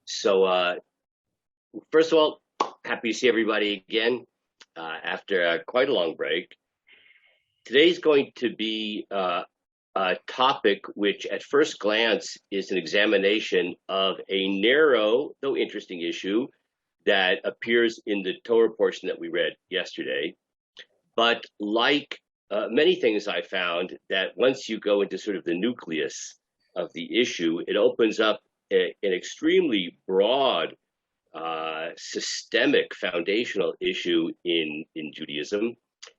So, first of all, happy to see everybody again after quite a long break. Today's going to be a topic which, at first glance, is an examination of a narrow, though interesting issue that appears in the Torah portion that we read yesterday. But like many things I found, that once you go into sort of the nucleus of the issue, it opens up an extremely broad, systemic, foundational issue in Judaism.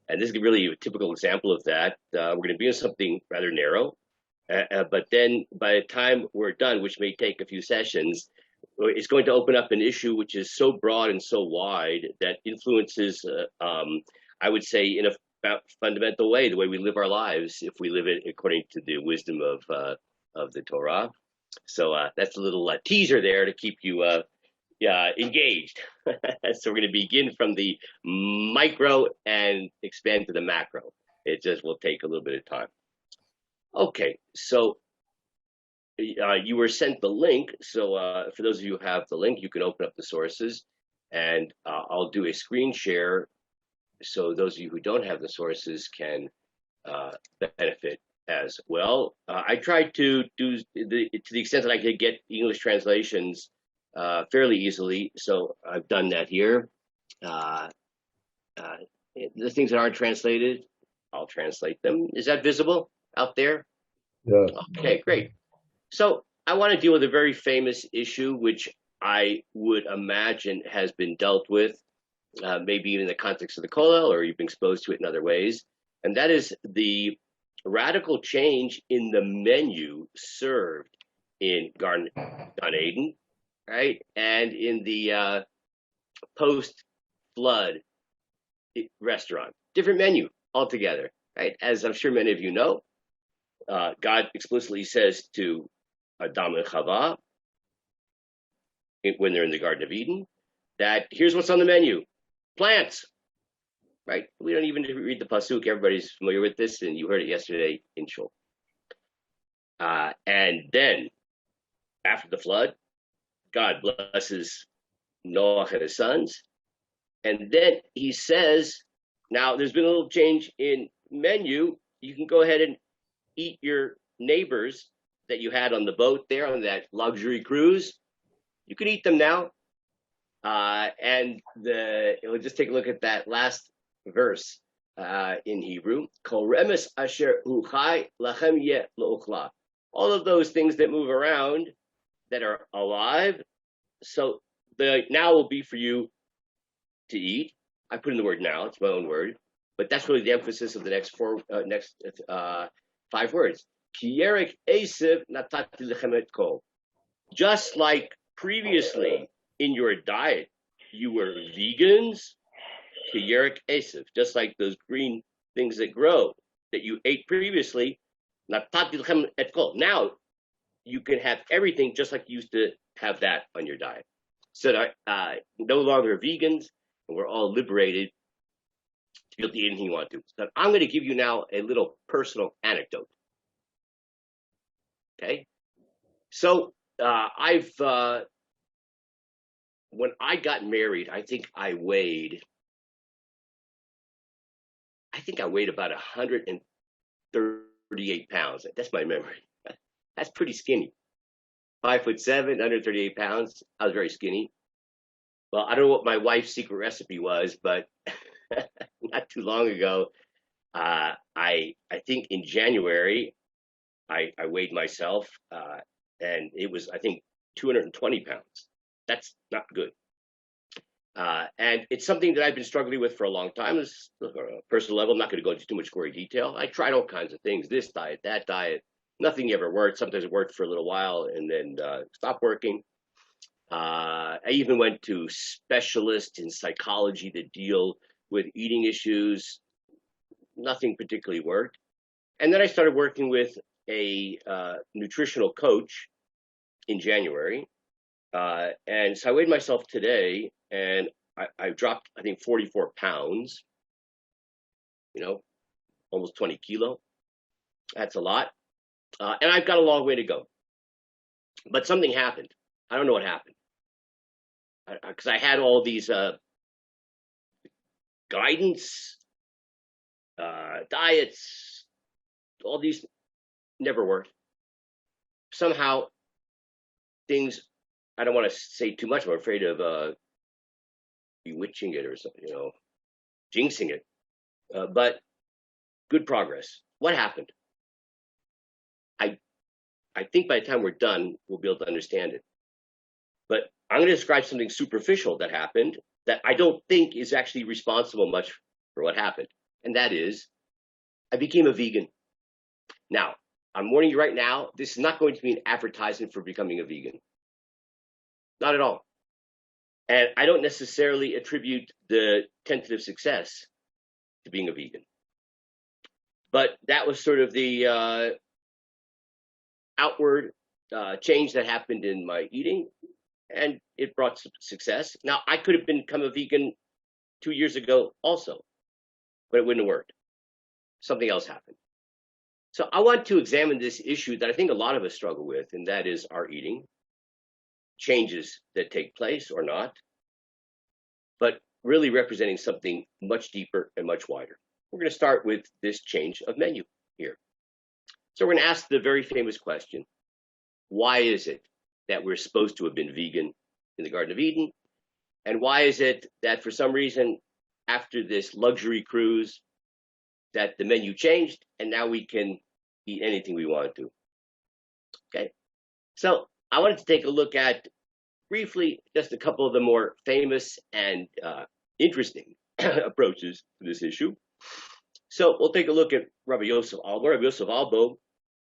And this is really a typical example of that. We're going to be in something rather narrow, but then by the time we're done, which may take a few sessions, it's going to open up an issue which is so broad and so wide that influences, I would say, in a fundamental way, the way we live our lives, if we live it according to the wisdom of the Torah. So that's a little teaser there to keep you engaged. So we're going to begin from the micro and expand to the macro. It just will take a little bit of time. Okay, so you were sent the link. So for those of you who have the link, you can open up the sources, and I'll do a screen share so those of you who don't have the sources can benefit as well. I tried to do to the extent that I could get English translations fairly easily, so I've done that here. The things that aren't translated, I'll translate them. Is that visible out there? Yeah. Okay, great. So I want to deal with a very famous issue, which I would imagine has been dealt with, maybe even in the context of the kollel, or you've been exposed to it in other ways, and that is the radical change in the menu served in Gan Eden, right? And in the post-flood restaurant, different menu altogether, right? As I'm sure many of you know, God explicitly says to Adam and Chava, when they're in the Garden of Eden, that here's what's on the menu: plants, right? We don't even read the pasuk. Everybody's familiar with this, and you heard it yesterday in Shul. And then, after the flood, God blesses Noah and his sons. And then he says, now there's been a little change in menu. You can go ahead and eat your neighbors that you had on the boat there on that luxury cruise. You can eat them now. And we'll just take a look at that last verse in Hebrew. Kol remes asher hu chai lachem yeh lo'uchla. All of those things that move around that are alive, so the now will be for you to eat. I put in the word now; it's my own word, but that's really the emphasis of the next five words. Ki yerek esev natati lechem et kol. Just like previously in your diet, you were vegans. Ki yerek esev, just like those green things that grow that you ate previously. Natati lechem et kol. Now you can have everything just like you used to have that on your diet. So no longer vegans, and we're all liberated to be able to eat anything you want to. So I'm going to give you now a little personal anecdote. Okay, so when I got married, I think I weighed about 138 pounds. That's my memory. That's pretty skinny. 5'7", 138 pounds. I was very skinny. Well, I don't know what my wife's secret recipe was, but not too long ago, I think in January, I weighed myself, and it was, I think, 220 pounds. That's not good. And it's something that I've been struggling with for a long time. This on a personal level. I'm not going to go into too much gory detail. I tried all kinds of things: this diet, that diet. Nothing ever worked. Sometimes it worked for a little while and then stopped working. I even went to specialists in psychology that deal with eating issues. Nothing particularly worked. And then I started working with a nutritional coach in January. And so I weighed myself today, and I dropped, I think, 44 pounds, almost 20 kilo. That's a lot. And I've got a long way to go. But something happened. I don't know what happened. because I had all these guidance, diets, all these never worked. Somehow things, I don't want to say too much, I'm afraid of bewitching it or something, jinxing it. But good progress. What happened? I think by the time we're done, we'll be able to understand it. But I'm going to describe something superficial that happened that I don't think is actually responsible much for what happened. And that is, I became a vegan. Now, I'm warning you right now, this is not going to be an advertisement for becoming a vegan. Not at all. And I don't necessarily attribute the tentative success to being a vegan. But that was sort of the outward change that happened in my eating, and it brought success. Now, I could have become a vegan 2 years ago also, but it wouldn't have worked. Something else happened. So I want to examine this issue that I think a lot of us struggle with, and that is our eating, changes that take place or not, but really representing something much deeper and much wider. We're going to start with this change of menu here. So we're going to ask the very famous question, why is it that we're supposed to have been vegan in the Garden of Eden? And why is it that for some reason, after this luxury cruise, that the menu changed and now we can eat anything we want to? Okay, so I wanted to take a look at briefly just a couple of the more famous and interesting approaches to this issue. So we'll take a look at Rabbi Yosef Albo. Rabbi Yosef Albo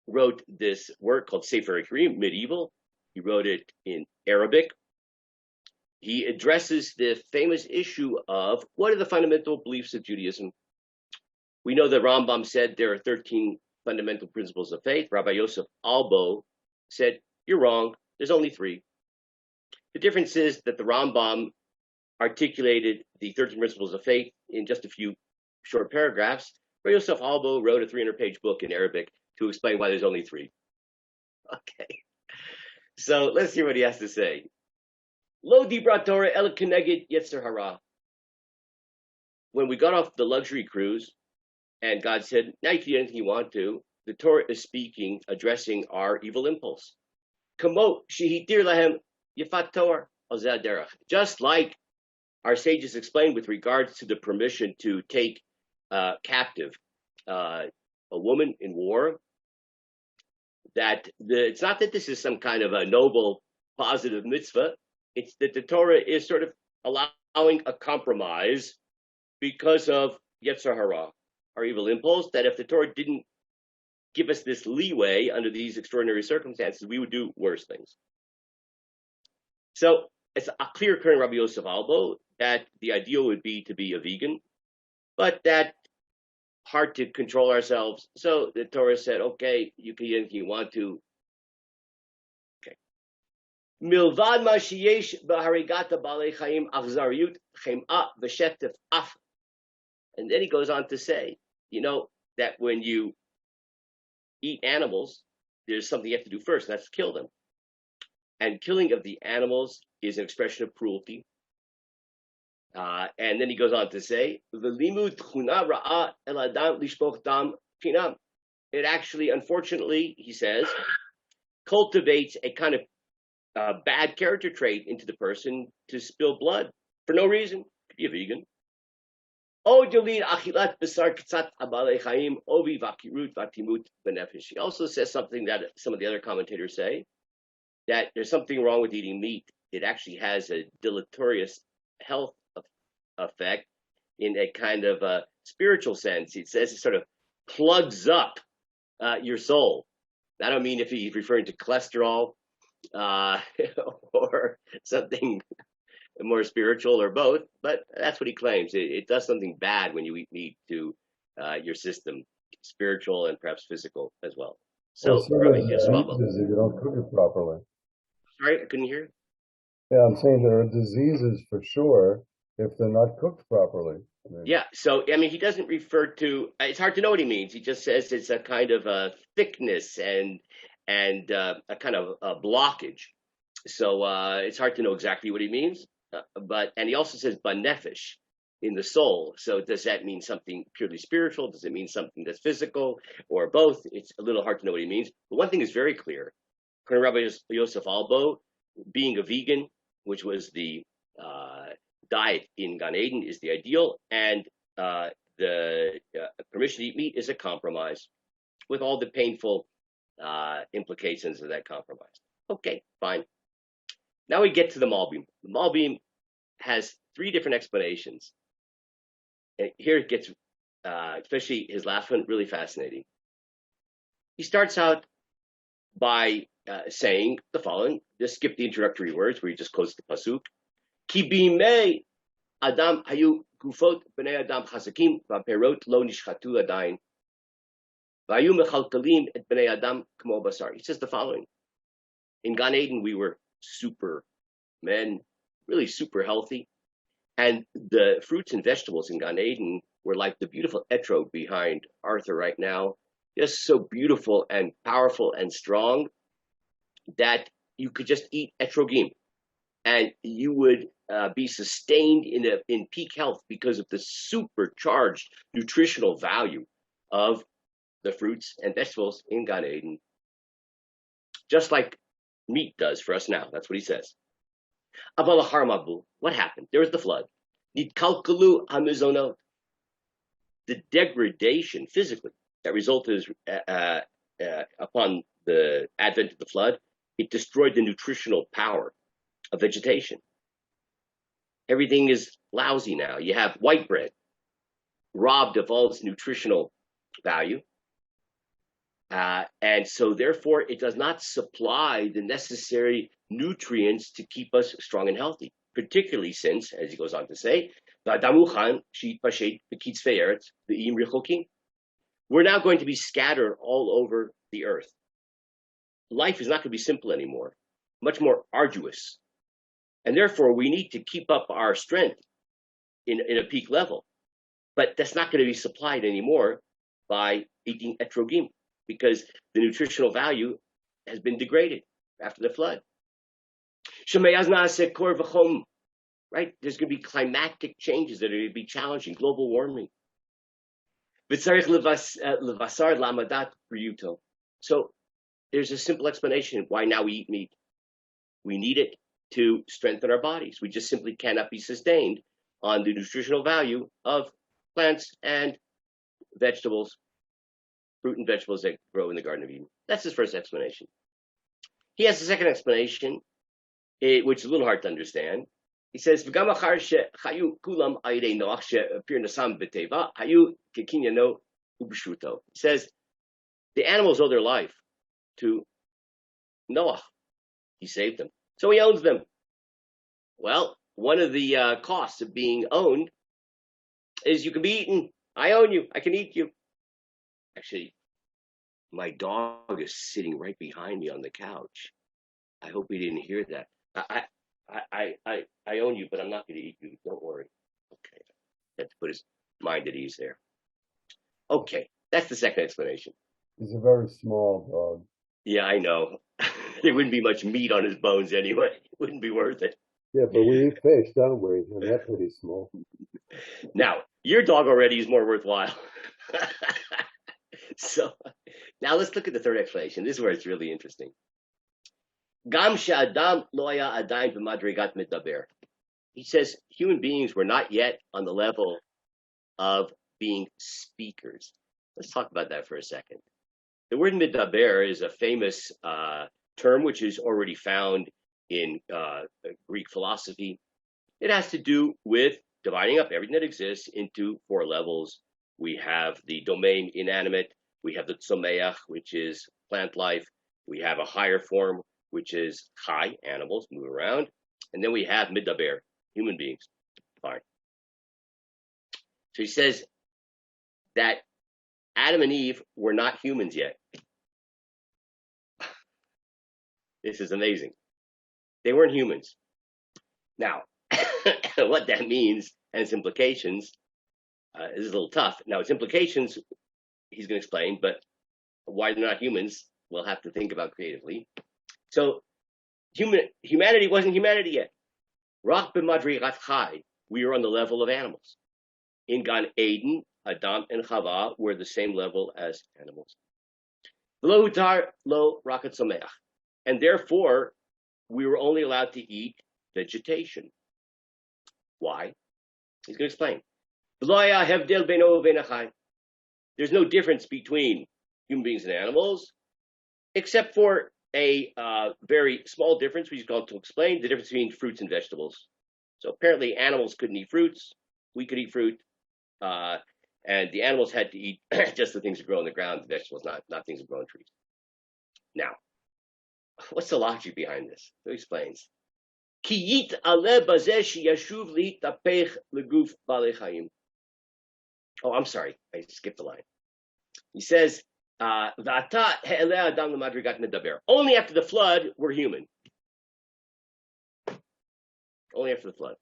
wrote this work called Sefer Hikrim, medieval. He wrote it in Arabic. He addresses the famous issue of what are the fundamental beliefs of Judaism. We know that Rambam said there are 13 fundamental principles of faith. Rabbi Yosef Albo said, you're wrong, there's only 3. The difference is that the Rambam articulated the 13 principles of faith in just a few short paragraphs. Rabbi Yosef Albo wrote a 300-page book in Arabic to explain why there's only 3. Okay, so let's hear what he has to say. Lo dibra Torah el keneged yetzer hara. When we got off the luxury cruise, and God said, now you can do anything you want to, the Torah is speaking, addressing our evil impulse. Kamo shehitir lahem yifat Torah ozeh derech. Just like our sages explained with regards to the permission to take captive a woman in war, that it's not that this is some kind of a noble, positive mitzvah. It's that the Torah is sort of allowing a compromise because of Yetzer Hara, our evil impulse, that if the Torah didn't give us this leeway under these extraordinary circumstances, we would do worse things. So it's a clear current Rabbi Yosef Albo that the ideal would be to be a vegan, but that hard to control ourselves. So the Torah said, okay, you can eat anything you want to. Okay. Milvad ma sheyesh b'harigata b'alei chaim achzariyut chem'a v'shetef af. And then he goes on to say, that when you eat animals, there's something you have to do first, and that's kill them. And killing of the animals is an expression of cruelty. And then he goes on to say, it actually, unfortunately, he says, cultivates a kind of bad character trait into the person to spill blood for no reason. Could be a vegan. He also says something that some of the other commentators say, that there's something wrong with eating meat. It actually has a deleterious health effect in a kind of a spiritual sense. It says it sort of plugs up your soul. I don't mean if he's referring to cholesterol or something more spiritual or both, but that's what he claims. It does something bad when you eat meat to your system, spiritual and perhaps physical as well. So, if you don't cook it properly. Sorry, I couldn't hear. Yeah, I'm saying there are diseases for sure if they're not cooked properly. Yeah, so he doesn't refer to. It's hard to know what he means. He just says it's a kind of a thickness and a kind of a blockage. So it's hard to know exactly what he means. and he also says banefesh, in the soul. So does that mean something purely spiritual? Does it mean something that's physical, or both? It's a little hard to know what he means. But one thing is very clear: Rabbi Yosef Albo, being a vegan, which was the diet in Gan Eden, is the ideal, and the permission to eat meat is a compromise, with all the painful implications of that compromise. Okay, fine. Now we get to the Malbim. The Malbim has three different explanations. And here it gets, especially his last one, really fascinating. He starts out by saying the following. Just skip the introductory words where he just quotes the pasuk. Ki bimei adam hayu gufot bnei adam chazakim v'perot lo nishchatu adayin v'hayu mechalkalim et bnei adam k'mo basar. He says the following. In Gan Eden, we were super men, really super healthy. And the fruits and vegetables in Gan Eden were like the beautiful etrog behind Arthur right now, just so beautiful and powerful and strong that you could just eat etrogim and you would be sustained in peak health because of the supercharged nutritional value of the fruits and vegetables in Gan Eden, just like meat does for us now. That's what he says. What happened? There was the flood. The degradation physically that resulted upon the advent of the flood, it destroyed the nutritional power of vegetation. Everything is lousy now. You have white bread robbed of all its nutritional value. And so therefore it does not supply the necessary nutrients to keep us strong and healthy, particularly since, as he goes on to say, we're now going to be scattered all over the earth. Life is not going to be simple anymore, much more arduous. And therefore we need to keep up our strength in a peak level. But that's not going to be supplied anymore by eating etrogim, because the nutritional value has been degraded after the flood. Right? There's going to be climatic changes that are going to be challenging, global warming. So there's a simple explanation why now we eat meat. We need it to strengthen our bodies. We just simply cannot be sustained on the nutritional value of plants and vegetables, fruit and vegetables that grow in the Garden of Eden. That's his first explanation. He has a second explanation, which is a little hard to understand. He says, He says, the animals owe their life to Noah. He saved them. So he owns them. Well, one of the costs of being owned is you can be eaten. I own you. I can eat you. Actually, my dog is sitting right behind me on the couch. I hope he didn't hear that. I own you, but I'm not going to eat you. Don't worry. Okay. Had to put his mind at ease there. Okay. That's the second explanation. He's a very small dog. Yeah, I know. There wouldn't be much meat on his bones anyway. It wouldn't be worth it. Yeah, but we eat fish, don't we? And they're pretty small. Now, your dog already is more worthwhile. So now let's look at the third explanation. This is where it's really interesting. Gam she'adam lo haya adayin b'madrigat medaber. He says human beings were not yet on the level of being speakers. Let's talk about that for a second. The word medaber is a famous term which is already found in Greek philosophy. It has to do with dividing up everything that exists into four levels. We have the domain inanimate. We have the tzomeach, which is plant life. We have a higher form, which is chai, animals move around. And then we have midaber, human beings. Fine. So he says that Adam and Eve were not humans yet. This is amazing. They weren't humans. Now, what that means and its implications is a little tough. Now, its implications, he's going to explain, but why they're not humans, we'll have to think about creatively. So humanity wasn't humanity yet. Rak b'madrigat chai, we are on the level of animals. In Gan Eden, Adam and Chava were the same level as animals. Lo utar lo rakat someach, and therefore we were only allowed to eat vegetation. Why? He's going to explain. There's no difference between human beings and animals, except for a very small difference, which is called to explain the difference between fruits and vegetables. So apparently animals couldn't eat fruits. We could eat fruit. And the animals had to eat just the things that grow on the ground, the vegetables, not things that grow on trees. Now, what's the logic behind this? So he explains. Oh, I'm sorry. I skipped a line. He says, only after the flood, we're human. Only after the flood.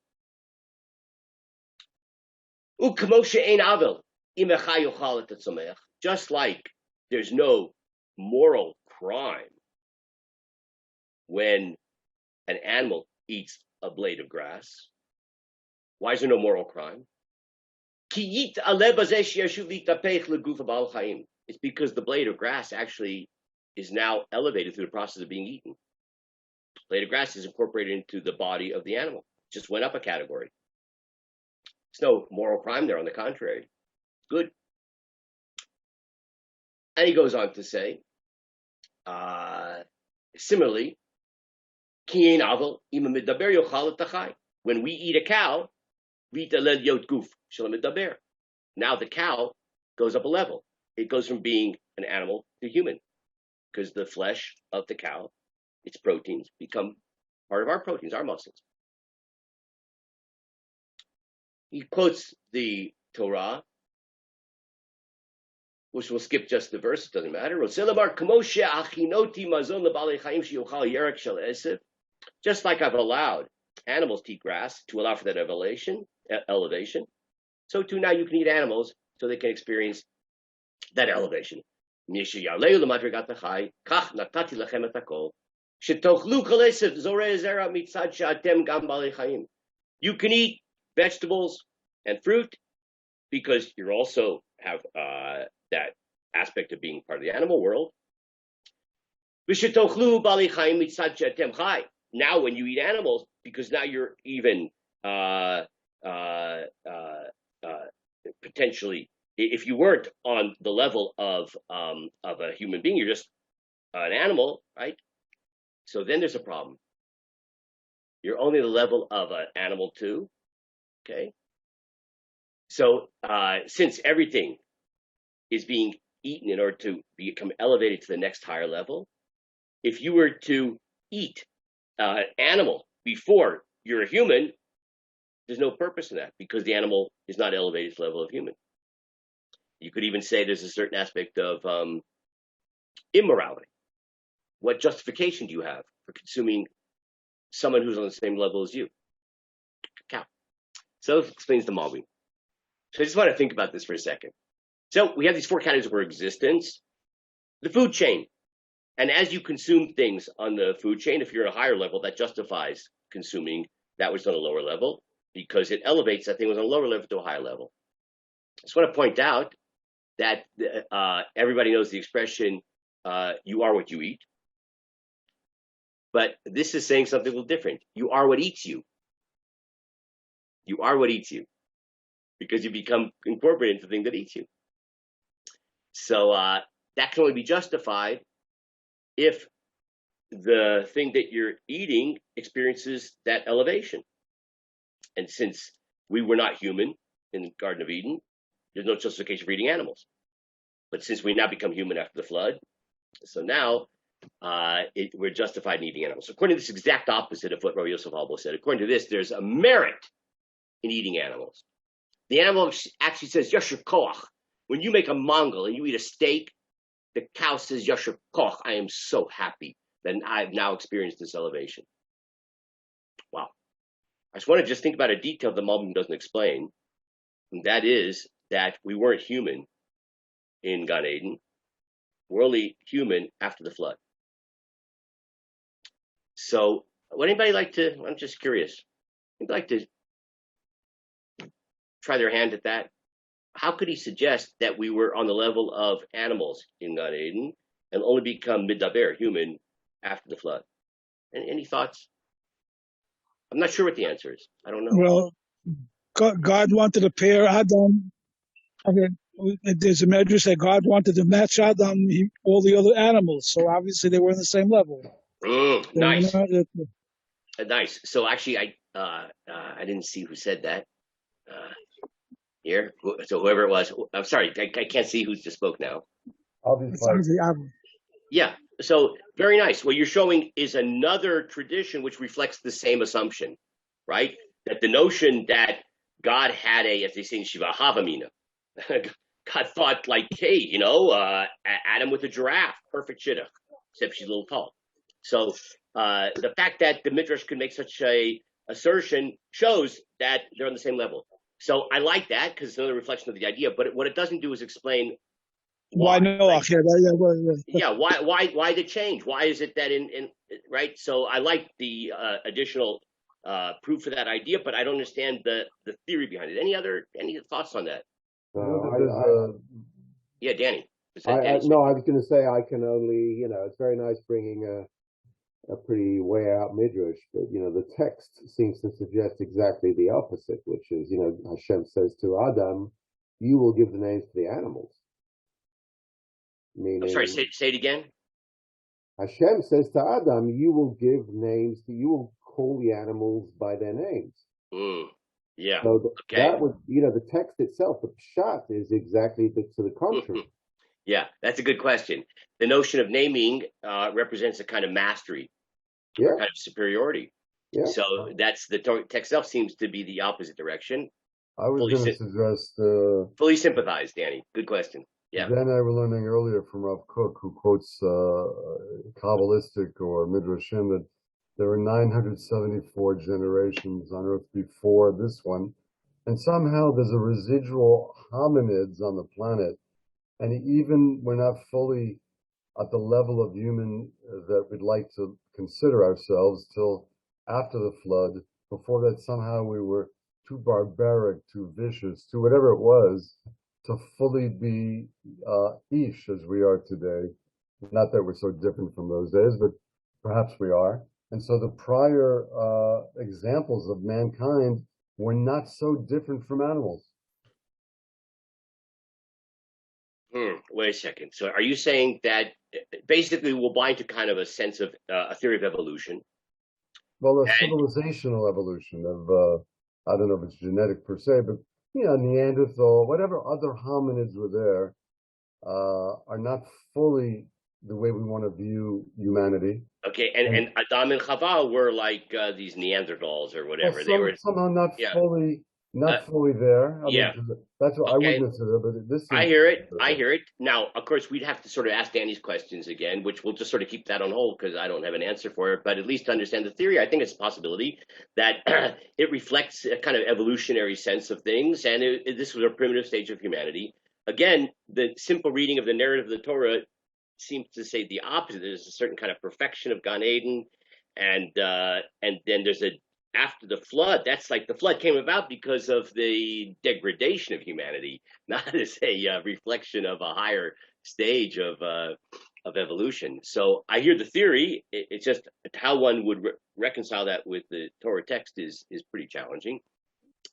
Just like there's no moral crime when an animal eats a blade of grass. Why is there no moral crime? It's because the blade of grass actually is now elevated through the process of being eaten. The blade of grass is incorporated into the body of the animal. It just went up a category. There's no moral crime there, on the contrary. Good. And he goes on to say, similarly, when we eat a cow, now the cow goes up a level. It goes from being an animal to human, because the flesh of the cow, its proteins, become part of our proteins, our muscles. He quotes the Torah, which we'll skip just the verse, it doesn't matter. Just like I've allowed animals to eat grass to allow for that elevation, so too now you can eat animals so they can experience that elevation. You can eat vegetables and fruit because you also have that aspect of being part of the animal world. Now, when you eat animals, because now you're even potentially, if you weren't on the level of a human being, you're just an animal, right? So then there's a problem. You're only the level of an animal too, okay? So since everything is being eaten in order to become elevated to the next higher level, if you were to eat animal before you're a human, there's no purpose in that, because the animal is not elevated to the level of human. You could even say there's a certain aspect of immorality. What justification do you have for consuming someone who's on the same level as you? Cow. So it explains the Malbim. So I just want to think about this for a second. So we have these four categories of our existence. The food chain. And as you consume things on the food chain, if you're at a higher level, that justifies consuming that which is on a lower level, because it elevates that thing was on a lower level to a higher level. I just want to point out that everybody knows the expression, you are what you eat. But this is saying something a little different. You are what eats you. You are what eats you, because you become incorporated into the thing that eats you. So that can only be justified if the thing that you're eating experiences that elevation. And since we were not human in the Garden of Eden, there's no justification for eating animals. But since we now become human after the flood, so now we're justified in eating animals. According to this exact opposite of what Rabbi Yosef Halbo said, according to this, there's a merit in eating animals. The animal actually says, Yasher Koach. When you make a mongol and you eat a steak, the cow says, Yasher Koch, I am so happy that I've now experienced this elevation. Wow. I just want to just think about a detail the Malbim doesn't explain, and that is that we weren't human in Gan Eden. We're only human after the flood. So would anybody like to, I'm just curious, I'd like to try their hand at that. How could he suggest that we were on the level of animals in Gan Eden and only become midaber, human, after the flood? Any thoughts? I'm not sure what the answer is. I don't know. Well, God wanted to pair Adam. Okay, there's a medrash that God wanted to match Adam, all the other animals. So obviously they were in the same level. Nice, nice. So actually, I didn't see who said that here. So whoever it was, I'm sorry, I can't see who just spoke now. Yeah. So very nice. What you're showing is another tradition which reflects the same assumption, right? That the notion that God had as they say in Shiva, Havamina. God thought like, hey, Adam with a giraffe, perfect shidduch, except she's a little tall. So the fact that the Midrash could make such a assertion shows that they're on the same level. So I like that because it's another reflection of the idea. But what it doesn't do is explain why Noach? Yeah, why the change? Why is it that in right? So I like the additional proof for that idea, but I don't understand the theory behind it. Any thoughts on that? Yeah, Danny. No, I was going to say I can only, it's very nice bringing a pretty way out midrash, but the text seems to suggest exactly the opposite, which is, Hashem says to Adam, "You will give the names to the animals." Meaning, I'm sorry, say it again. Hashem says to Adam, "You will give names you will call the animals by their names." Yeah. So that would, the text itself, the pshat is exactly to the contrary. Yeah, that's a good question. The notion of naming represents a kind of mastery, a kind of superiority. Yeah. So that's the text itself seems to be the opposite direction. I was going to suggest fully sympathize, Danny. Good question. Yeah. Then I was learning earlier from Rav Kook, who quotes Kabbalistic or Midrashim, that there were 974 generations on Earth before this one, and somehow there's a residual hominids on the planet, and even we're not fully at the level of human that we'd like to consider ourselves till after the flood. Before that, somehow we were too barbaric, too vicious, too whatever it was, to fully be ish as we are today. Not that we're so different from those days, but perhaps we are. And so the prior examples of mankind were not so different from animals. Wait a second. So are you saying that basically we're blind to kind of a sense of a theory of evolution? Well, a civilizational evolution of, I don't know if it's genetic per se, but Neanderthal, whatever other hominids were there, are not fully the way we want to view humanity. Okay, and Adam and Chava were like these Neanderthals or whatever. Well, they were somehow not fully there. I mean, that's what I witnessed it, but this. I hear it. Now, of course, we'd have to sort of ask Danny's questions again, which we'll just sort of keep that on hold because I don't have an answer for it. But at least to understand the theory, I think it's a possibility that it reflects a kind of evolutionary sense of things, and this was a primitive stage of humanity. Again, the simple reading of the narrative of the Torah seems to say the opposite. There's a certain kind of perfection of Gan Eden, and then there's after the flood. That's like the flood came about because of the degradation of humanity, not as a reflection of a higher stage of evolution. So I hear the theory. It's just how one would reconcile that with the Torah text is pretty challenging.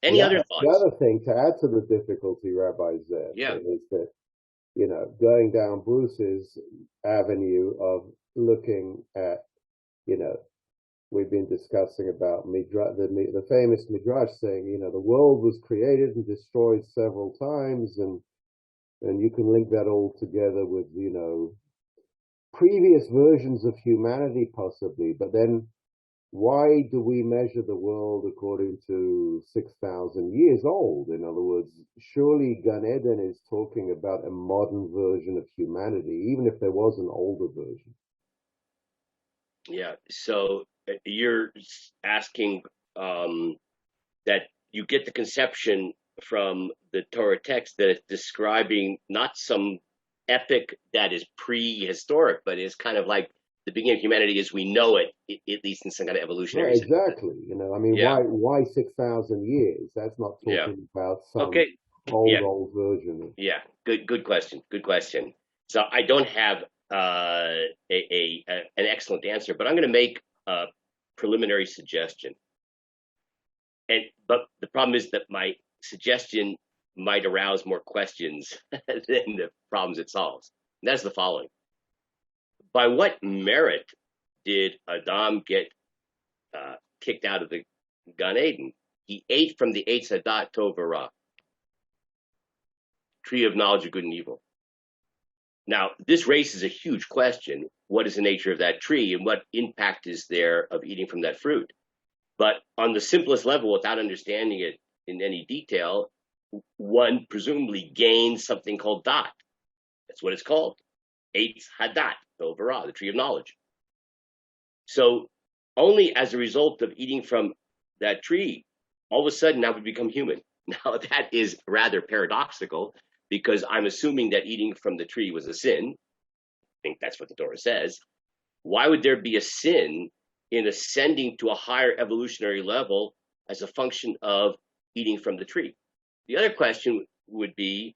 Any other thoughts? The other thing to add to the difficulty, Rabbi Zed, is that going down Bruce's avenue of looking at, we've been discussing about the famous Midrash saying, the world was created and destroyed several times, and you can link that all together with, previous versions of humanity possibly, but then why do we measure the world according to 6,000 years old? In other words, surely Gan Eden is talking about a modern version of humanity, even if there was an older version. Yeah, so you're asking that you get the conception from the Torah text that it's describing not some epic that is prehistoric, but is kind of like the beginning of humanity as we know it, at least in some kind of evolutionary Right, sense. exactly. I mean, why 6,000 years? That's not talking about some old version. Yeah, good question. Good question. So I don't have an excellent answer, but I'm going to make a preliminary suggestion. But the problem is that my suggestion might arouse more questions than the problems it solves. And that's the following. By what merit did Adam get kicked out of the Gan Eden? He ate from the Eitz Hadat Tov Ra, tree of knowledge of good and evil. Now, this raises a huge question. What is the nature of that tree and what impact is there of eating from that fruit? But on the simplest level, without understanding it in any detail, one presumably gains something called dot. That's what it's called. Eitz Hadat, Tov Ra, the tree of knowledge. So only as a result of eating from that tree, all of a sudden now we become human. Now that is rather paradoxical because I'm assuming that eating from the tree was a sin. I think that's what the Torah says. Why would there be a sin in ascending to a higher evolutionary level as a function of eating from the tree? The other question would be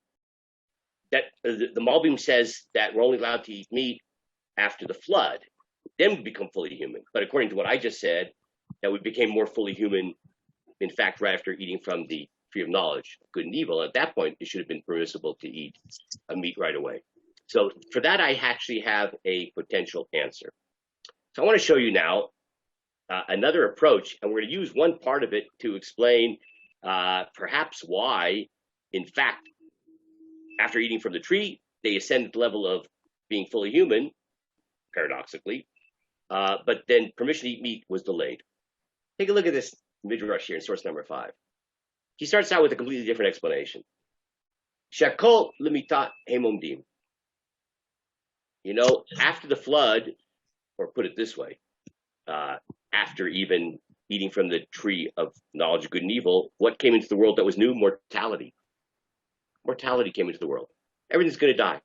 that the Malbim says that we're only allowed to eat meat after the flood. Then we become fully human. But according to what I just said, that we became more fully human, in fact, right after eating from the tree of knowledge, good and evil. At that point, it should have been permissible to eat a meat right away. So for that, I actually have a potential answer. So I want to show you now another approach, and we're going to use one part of it to explain perhaps why, in fact, after eating from the tree, they ascend to the level of being fully human, paradoxically, but then permission to eat meat was delayed. Take a look at this midrash here in source number 5. He starts out with a completely different explanation. Shakol limitat hemomdim. After the flood, or put it this way, after even eating from the tree of knowledge of good and evil, what came into the world that was new? Mortality. Mortality came into the world. Everything's going to die.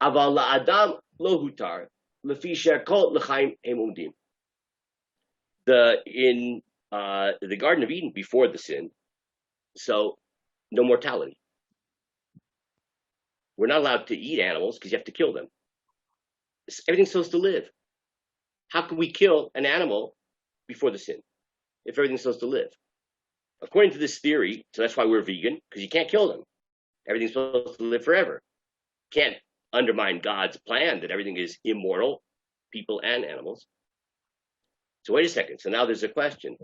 Aval la'adam lo hutar lefi shakol l'chaim hemomdim. In the Garden of Eden before the sin, so no mortality. We're not allowed to eat animals because you have to kill them. Everything's supposed to live. How can we kill an animal before the sin if everything's supposed to live? According to this theory, so that's why we're vegan, because you can't kill them. Everything's supposed to live forever. Can't undermine God's plan that everything is immortal, people and animals. So wait a second. So now there's a question,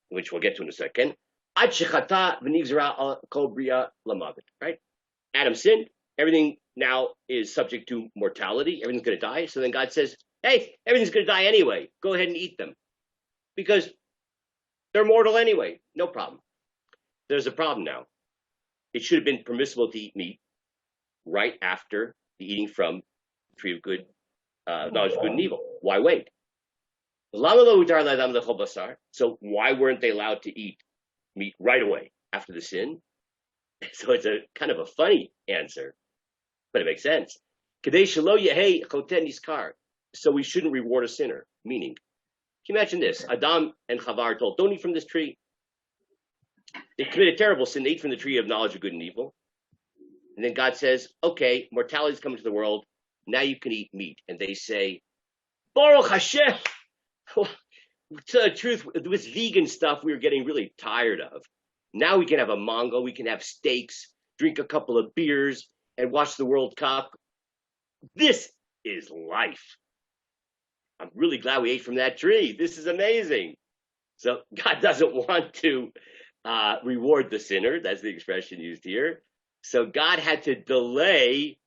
which we'll get to in a second. Right? Adam sinned. Everything now is subject to mortality. Everything's going to die. So then God says, hey, everything's going to die anyway. Go ahead and eat them because they're mortal anyway. No problem. There's a problem now. It should have been permissible to eat meat right after the eating from the tree of good, knowledge of good and evil. Why wait? So why weren't they allowed to eat meat right away after the sin? So it's a kind of a funny answer, but it makes sense. So we shouldn't reward a sinner. Meaning, can you imagine this? Adam and Chava are told, don't eat from this tree. They committed a terrible sin. They ate from the tree of knowledge of good and evil. And then God says, okay, mortality's coming to the world. Now you can eat meat. And they say, Baruch Hashem. To the truth, this vegan stuff we were getting really tired of. Now we can have a mango, we can have steaks, drink a couple of beers, and watch the World Cup. This is life. I'm really glad we ate from that tree. This is amazing. So God doesn't want to reward the sinner. That's the expression used here. So God had to delay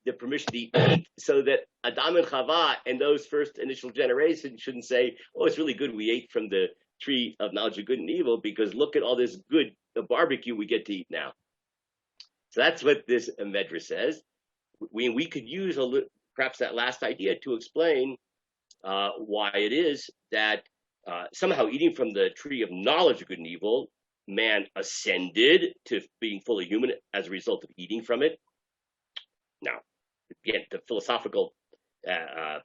the permission to eat so that Adam and Chava and those first initial generations shouldn't say, oh, it's really good we ate from the tree of knowledge of good and evil because look at all this good barbecue we get to eat now. So that's what this Medrash says. We could use perhaps that last idea to explain why it is that somehow eating from the tree of knowledge of good and evil, man ascended to being fully human as a result of eating from it. Now, get the philosophical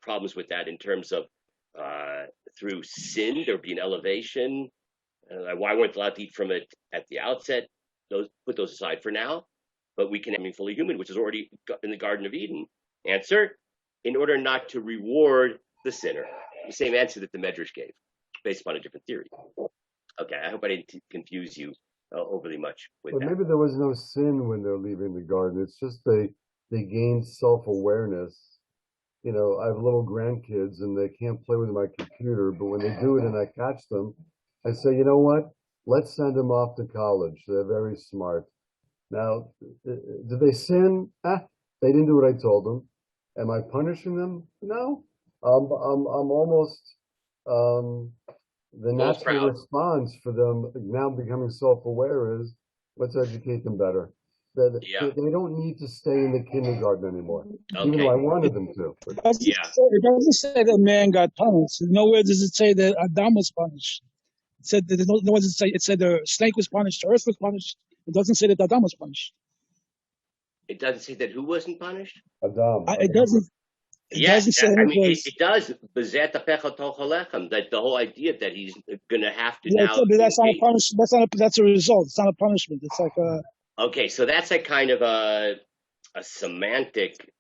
problems with that in terms of through sin there would be an elevation. Why weren't allowed to eat from it at the outset? Put those aside for now. But we can be fully human, which is already in the Garden of Eden. Answer: in order not to reward the sinner. The same answer that the Medrash gave, based upon a different theory. Okay, I hope I didn't confuse you overly much with but that. maybe there was no sin when they're leaving the garden. It's just they gain self-awareness. You know, I have little grandkids and they can't play with my computer, but when they do it and I catch them, I say, you know what? Let's send them off to college. They're very smart. Now, did they sin? They didn't do what I told them. Am I punishing them? No. I'm almost the natural response for them now becoming self-aware is let's educate them better. They don't need to stay in the kindergarten anymore, even though I wanted them to. But. It doesn't say that man got punished. Nowhere does it say that Adam was punished. It said that nowhere does it say. It said the snake was punished, the earth was punished. It doesn't say that Adam was punished. It doesn't say that who wasn't punished? Adam. It doesn't. It doesn't say it does. That the whole idea that he's going to have to now. But that's not a punishment. That's a result. It's not a punishment. It's like a. Okay, so that's a kind of a semantic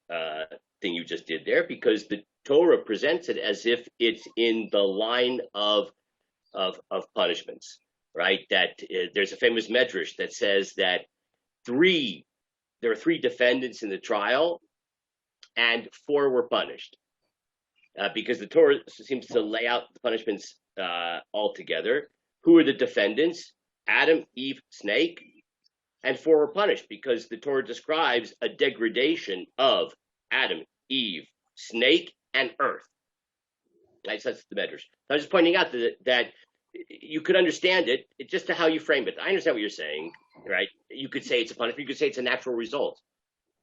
thing you just did there, because the Torah presents it as if it's in the line of punishments, right? That there's a famous medrash that says that there are 3 defendants in the trial, and 4 were punished, because the Torah seems to lay out the punishments altogether. Who are the defendants? Adam, Eve, snake, and 4 were punished because the Torah describes a degradation of Adam, Eve, snake, and earth. Right, so that's the medrash. I was just pointing out that you could understand it just to how you frame it. I understand what you're saying, right? You could say it's a punishment. You could say it's a natural result.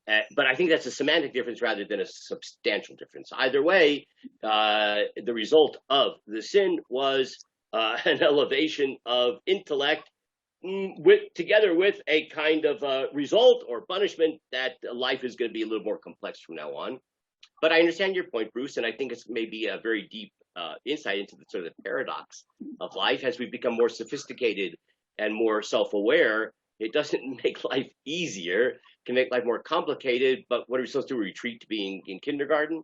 But I think that's a semantic difference rather than a substantial difference. Either way, the result of the sin was an elevation of intellect together with a kind of result or punishment that life is going to be a little more complex from now on. But I understand your point, Bruce, and I think it's maybe a very deep insight into the sort of paradox of life. As we become more sophisticated and more self-aware, it doesn't make life easier. It can make life more complicated. But what are we supposed to do? Retreat to being in kindergarten?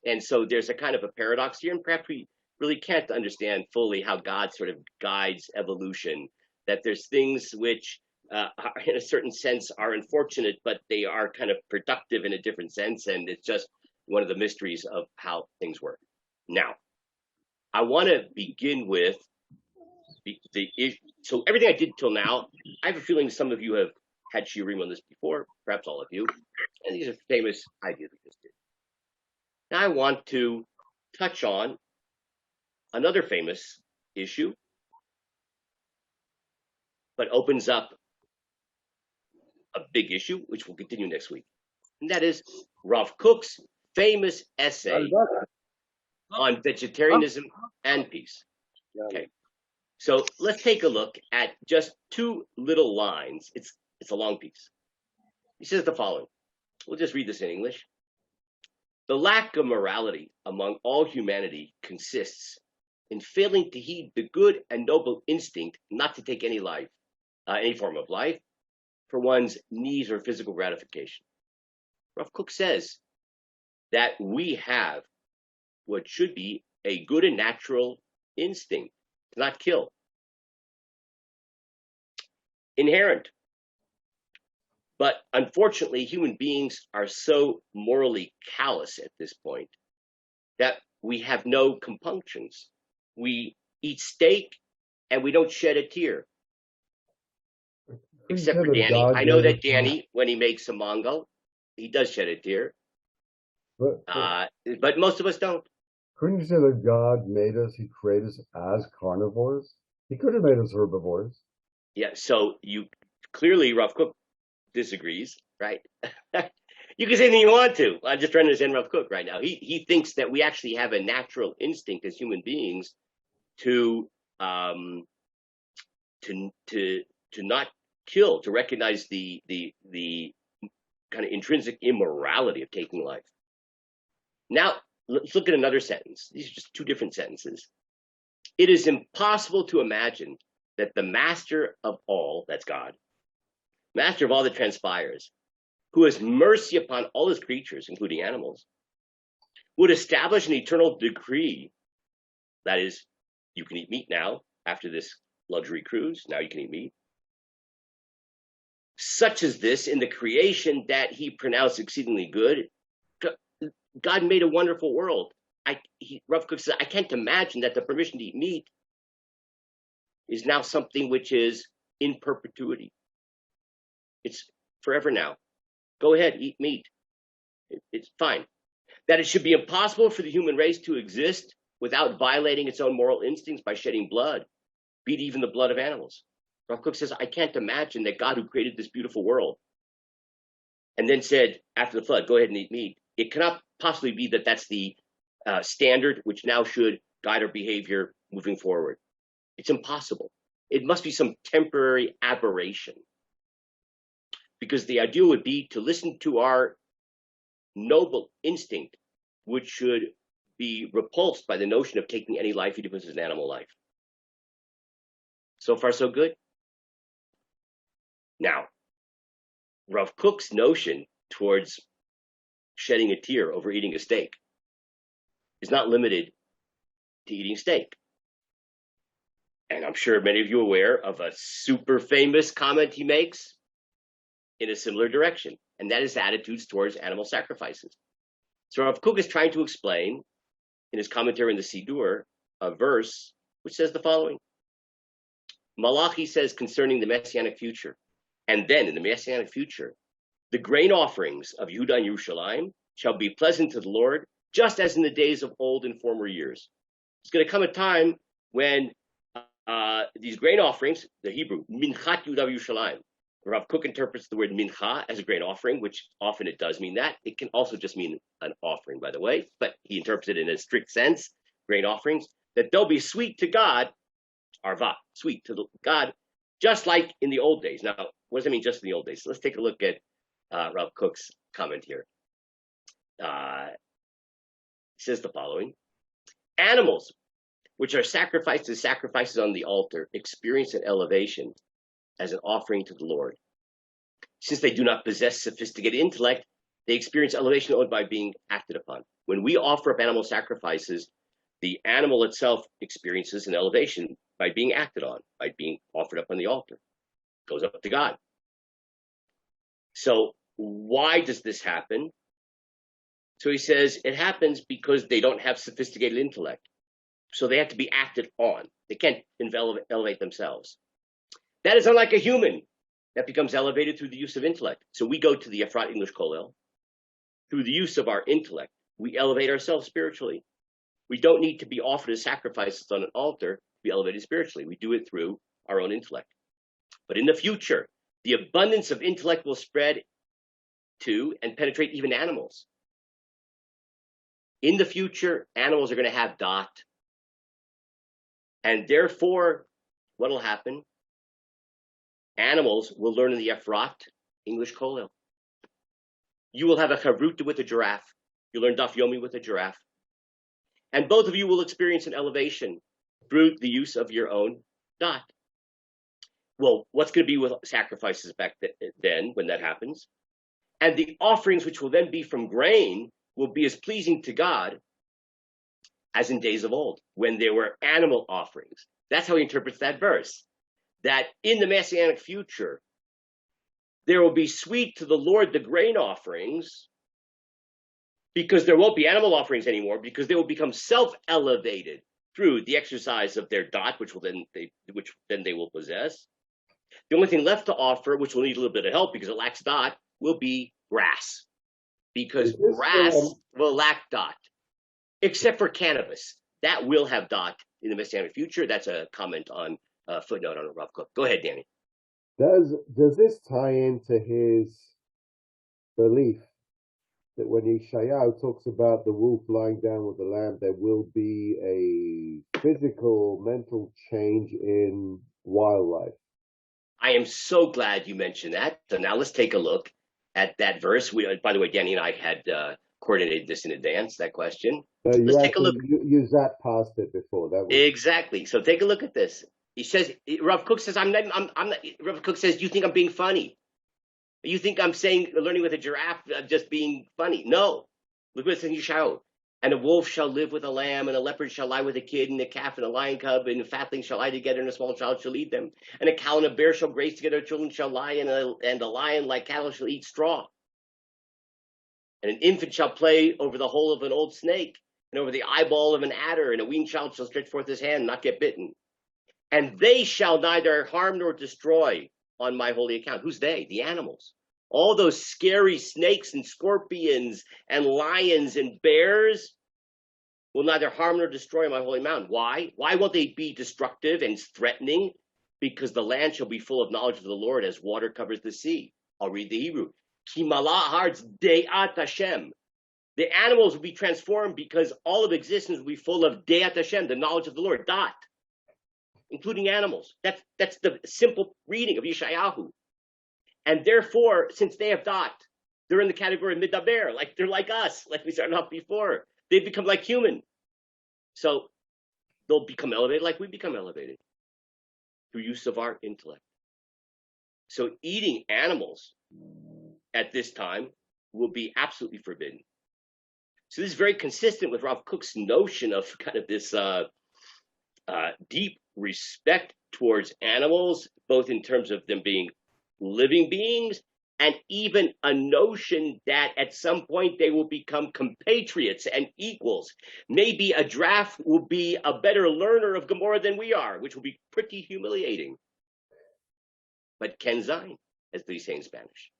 And so there's a kind of a paradox here, and perhaps we really can't understand fully how God sort of guides evolution, that there's things which in a certain sense are unfortunate, but they are kind of productive in a different sense. And it's just one of the mysteries of how things work. Now, I want to begin with so everything I did till now, I have a feeling some of you have had shiurim on this before, perhaps all of you, and these are famous ideas we just did. Now I want to touch on another famous issue, but opens up a big issue, which we'll continue next week. And that is Rav Kook's famous essay on vegetarianism and peace. Okay. So let's take a look at just 2 little lines. It's a long piece. He says the following. We'll just read this in English. The lack of morality among all humanity consists in failing to heed the good and noble instinct not to take any life, any form of life, for one's needs or physical gratification. Rav Kook says that we have what should be a good and natural instinct to not kill. Inherent. But unfortunately, human beings are so morally callous at this point that we have no compunctions. We eat steak and we don't shed a tear. Except for Danny. I know that Danny, when he makes a mango, he does shed a tear. But most of us don't. Couldn't you say that God made us, he created us as carnivores? He could have made us herbivores. Yeah, so you clearly, Rav Kook disagrees, right? You can say anything you want to. I'm just trying to understand Rav Kook right now. He thinks that we actually have a natural instinct as human beings to not kill, to recognize the kind of intrinsic immorality of taking life. Now, let's look at another sentence. These are just two different sentences. It is impossible to imagine that the master of all, that's God, master of all that transpires, who has mercy upon all his creatures, including animals, would establish an eternal decree. That is, you can eat meat now after this luxury cruise. Now you can eat meat. Such as this in the creation that he pronounced exceedingly good. God made a wonderful world. Rav Kook says, I can't imagine that the permission to eat meat is now something which is in perpetuity. It's forever now. Go ahead, eat meat. It's fine. That it should be impossible for the human race to exist without violating its own moral instincts by shedding blood, be it even the blood of animals. Rav Kook says, I can't imagine that God, who created this beautiful world and then said after the flood, go ahead and eat meat. It cannot possibly be that that's the standard which now should guide our behavior moving forward. It's impossible. It must be some temporary aberration, because the ideal would be to listen to our noble instinct, which should be repulsed by the notion of taking any life, even if it's an animal life. So far, so good. Now, Rav Kook's notion towards shedding a tear over eating a steak is not limited to eating steak. And I'm sure many of you are aware of a super famous comment he makes in a similar direction, and that is attitudes towards animal sacrifices. So Rav Kook is trying to explain in his commentary in the Siddur a verse which says the following. Malachi says concerning the Messianic future, and then in the Messianic future, the grain offerings of Yehuda and Yerushalayim shall be pleasant to the Lord, just as in the days of old in former years. It's going to come a time when these grain offerings, the Hebrew, Minchat Yehuda Yerushalayim, Rav Kook interprets the word mincha as a grain offering, which often it does mean that. It can also just mean an offering, by the way, but he interprets it in a strict sense, grain offerings, that they'll be sweet to God, arva, sweet to God, just like in the old days. Now, what does that mean, just in the old days? So let's take a look at Rav Kook's comment here. It says the following. Animals, which are sacrificed as sacrifices on the altar, experience an elevation as an offering to the Lord. Since they do not possess sophisticated intellect, they experience elevation only by being acted upon. When we offer up animal sacrifices, the animal itself experiences an elevation by being acted on, by being offered up on the altar. It goes up to God. So why does this happen? So he says it happens because they don't have sophisticated intellect. So they have to be acted on. They can't elevate themselves. That is unlike a human that becomes elevated through the use of intellect. So we go to the Efrat English Kollel. Through the use of our intellect, we elevate ourselves spiritually. We don't need to be offered as sacrifices on an altar to be elevated spiritually. We do it through our own intellect. But in the future, the abundance of intellect will spread to and penetrate even animals. In the future, animals are going to have dot. And therefore, what will happen? Animals will learn in the Efrat English Kollel. You will have a chavruta with a giraffe. You'll learn daf yomi with a giraffe. And both of you will experience an elevation through the use of your own dot. Well, what's going to be with sacrifices back then when that happens? And the offerings, which will then be from grain, will be as pleasing to God as in days of old, when there were animal offerings. That's how he interprets that verse. That in the Messianic future, there will be sweet to the Lord the grain offerings, because there won't be animal offerings anymore, because they will become self-elevated through the exercise of their dot, which then they will possess. The only thing left to offer, which will need a little bit of help because it lacks dot, will be grass, because grass will lack dot, except for cannabis. That will have dot in the Messianic future. That's a comment on footnote on Rav Kook. Go ahead, Danny. Does this tie into his belief that when Yeshayahu talks about the wolf lying down with the lamb, there will be a physical, mental change in wildlife? I am so glad you mentioned that. So now let's take a look at that verse. By the way, Danny and I had coordinated this in advance, that question. So you Let's take a actually look. use that past it before. That was Exactly. So take a look at this. He says, Rav Kook says, I'm not, Rav Kook says, you think I'm being funny? You think I'm saying learning with a giraffe just being funny? No. Look what it says in Yeshayahu. And a wolf shall live with a lamb, and a leopard shall lie with a kid, and a calf and a lion cub, and a fatling shall lie together, and a small child shall lead them. And a cow and a bear shall graze together, children shall lie, and a lion like cattle shall eat straw. And an infant shall play over the hole of an old snake, and over the eyeball of an adder, and a weaned child shall stretch forth his hand and not get bitten. And they shall neither harm nor destroy on my holy account. Who's they? The animals. All those scary snakes and scorpions and lions and bears will neither harm nor destroy my holy mountain. Why? Why won't they be destructive and threatening? Because the land shall be full of knowledge of the Lord as water covers the sea. I'll read the Hebrew. Ki mala'at ha'aretz de'at Hashem. The animals will be transformed because all of existence will be full of de'at Hashem, the knowledge of the Lord, dot, including animals. That's the simple reading of Yeshayahu. And therefore, since they have dot, they're in the category of midaber, like they're like us, like we started off before. They've become like human. So they'll become elevated like we become elevated through use of our intellect. So eating animals at this time will be absolutely forbidden. So this is very consistent with Rav Kook's notion of kind of this deep respect towards animals, both in terms of them being living beings, and even a notion that at some point they will become compatriots and equals. Maybe a giraffe will be a better learner of Gemara than we are, which will be pretty humiliating. But Ken Zain, as they say in Spanish.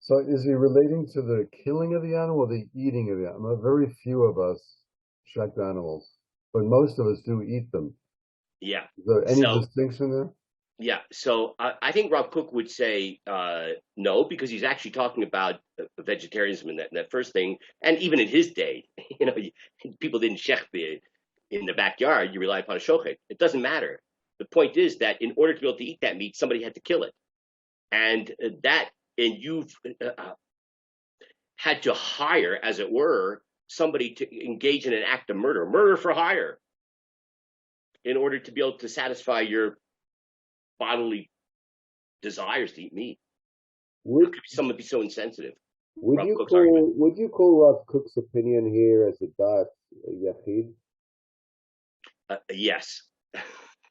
So is he relating to the killing of the animal or the eating of the animal? Very few of us check animals, but most of us do eat them. Yeah. Is there any distinction there? Yeah, so I think Rav Kook would say no, because he's actually talking about vegetarianism in that first thing. And even in his day, people didn't shech in the backyard. You rely upon a shochet. It doesn't matter. The point is that in order to be able to eat that meat, somebody had to kill it. And you've had to hire, as it were, somebody to engage in an act of murder for hire, in order to be able to satisfy your bodily desires to eat meat. How could someone be so insensitive? Would you call Rav Kook's opinion here as a dat yachid? Yes.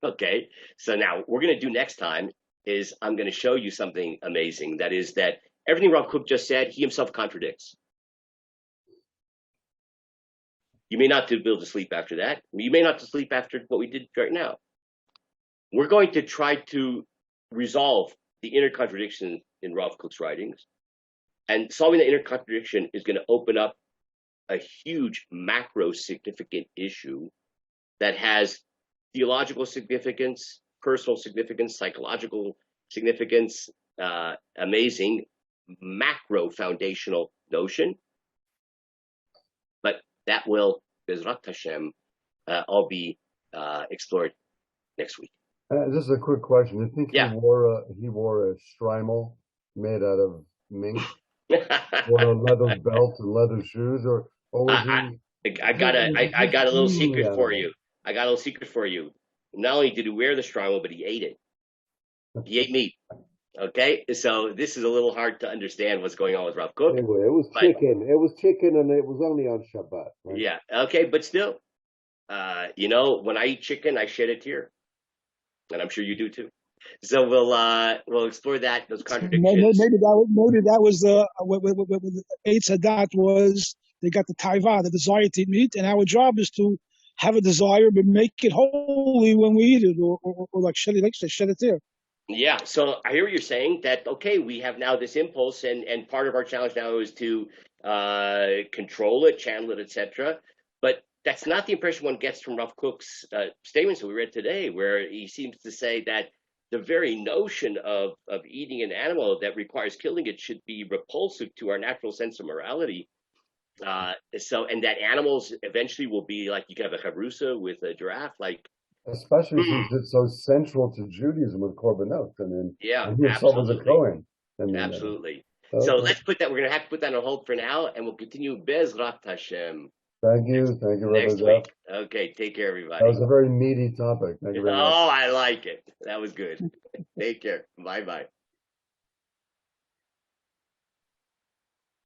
Okay. So now what we're going to do next time is I'm going to show you something amazing. That is that everything Rav Kook just said, he himself contradicts. You may not be able to sleep after that. You may not sleep after what we did right now. We're going to try to resolve the inner contradiction in Rav Kook's writings. And solving the inner contradiction is going to open up a huge macro significant issue that has theological significance, personal significance, psychological significance, amazing macro foundational notion. But that will, Bezrat Hashem, all be explored next week. Just a quick question. You think he wore a shtreimel made out of mink, or a leather belt and leather shoes, or was he? I got a little secret for you. I got a little secret for you. Not only did he wear the shtreimel, but he ate it. He ate meat. Okay, so this is a little hard to understand what's going on with Rav Kook. Anyway, it was chicken. It was chicken, and it was only on Shabbat. Right? Yeah. Okay, but still, when I eat chicken, I shed a tear, and I'm sure you do too. So we'll explore those contradictions. Maybe that was what Eitz Hadat was. They got the taiva, the desire to eat meat, and our job is to have a desire but make it holy when we eat it, or like shed a tear. Yeah, so I hear what you're saying, that, okay, we have now this impulse, and part of our challenge now is to control it, channel it, etc. But that's not the impression one gets from Rav Kook's statements that we read today, where he seems to say that the very notion of eating an animal that requires killing it should be repulsive to our natural sense of morality. And that animals eventually will be like, you can have a chavrusa with a giraffe, like, especially since it's so central to Judaism with korbanot. I mean, yeah, he himself was a Kohen. Absolutely. So let's put that. We're gonna have to put that on hold for now, and we'll continue Bezrat Hashem. Thank you, Next Rabbi week. Okay, take care, everybody. That was a very meaty topic. Thank you very much. Oh, I like it. That was good. Take care. Bye bye.